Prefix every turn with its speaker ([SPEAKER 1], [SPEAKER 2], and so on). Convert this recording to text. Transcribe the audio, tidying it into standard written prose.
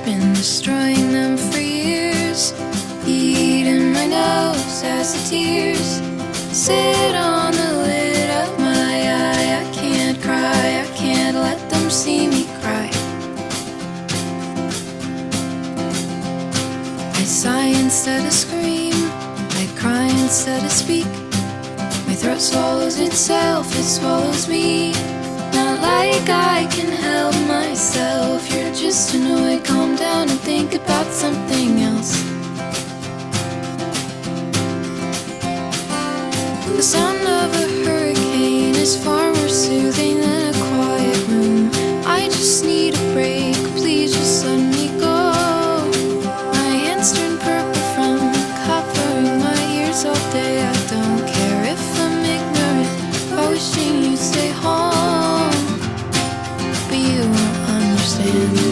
[SPEAKER 1] been destroying them for years, eating my nose as the tears sit on the lid of my eye. I can't cry, I can't let them see me cry. I sigh instead of scream, I cry instead of speak. My throat swallows itself, it swallows me. Not like I can help myself. You're just annoyed, calm down and think about something else. The sound of a hurricane is far more soothing than a quiet room. I just need a break, please just let me go. My hands turn purple from covering my ears all day. I don't care if I'm ignorant or wishing you'd stay home, but you won't understand.